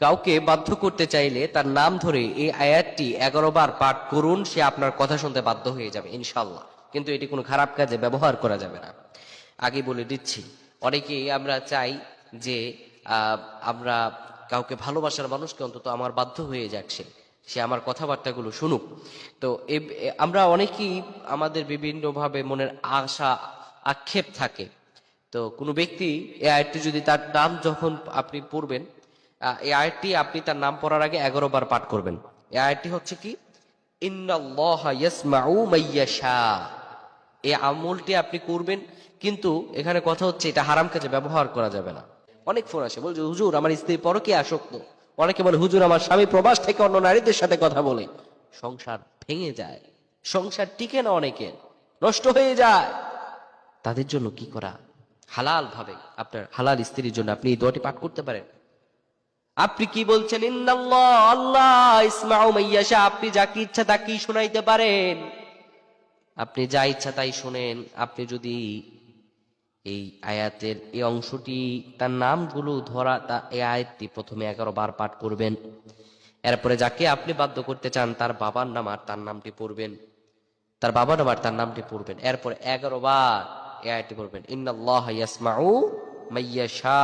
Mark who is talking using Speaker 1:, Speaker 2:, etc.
Speaker 1: কাউকে বাধ্য করতে চাইলে তার নাম ধরে এই আয়াতটি 11 বার পাঠ করুন, সে আপনার কথা শুনতে বাধ্য হয়ে যাবে ইনশাল্লাহ। কিন্তু এটি কোনো খারাপ কাজে ব্যবহার করা যাবে না। আগে বলে দিচ্ছি, অনেকেই আমরা চাই যে আমরা কাউকে ভালোবাসার মানুষকে অন্তত আমার বাধ্য হয়ে যাক, সে আমার কথাবার্তাগুলো শুনুক। তো আমরা অনেকেই আমাদের বিভিন্নভাবে মনের আশা আক্ষেপ থাকে। তো কোনো ব্যক্তি এই আয়াতটি যদি তার নাম যখন আপনি পড়বেন, এই আয়াতটি আপনি তার নাম পড়ার আগে 11 বার পাঠ করবেন। এই আয়াতটি হচ্ছে কি, ইন্নাল্লাহা ইয়াসমাউ মাইয়াশা। এই আমলটি আপনি করবেন, কিন্তু এখানে কথা হচ্ছে এটা হারাম কাজে ব্যবহার করা যাবে না। অনেক ফোন আসে, বলছে হুজুর আমার স্ত্রী পরকীয়া আসক্ত। অনেকে বলে হুজুর আমার স্বামী প্রবাস থেকে অন্য নারীদের সাথে কথা বলে। সংসার ভেঙে যায়, সংসার টিকে না, অনেকের নষ্ট হয়ে যায়। তাদের জন্য কি করা, হালাল ভাবে আপনার হালাল স্ত্রীর জন্য আপনি এই দোয়াটি পাঠ করতে পারেন। আপনি কি বলছেন, ইন্নাল্লাহ আল্লাহ ইসমাউ মাইয়াশা, আপনি যাকে ইচ্ছা তাকেই শোনাইতে পারেন, আপনি যা ইচ্ছা তাই শোনেন। আপনি যদি এই আয়াতের এই অংশটি তার নামগুলো ধরা এই আয়াতটি প্রথমে 11 বার পাঠ করবেন। এরপরে যাকে আপনি বাধ্য করতে চান তার বাবার নাম আর তার নামটি পড়বেন, তার বাবার নাম আর তার নামটি পড়বেন। এরপরে 11 বার এই আয়াতটি পড়বেন, ইন্নাল্লাহ ইয়াসমাউ মাইয়াশা।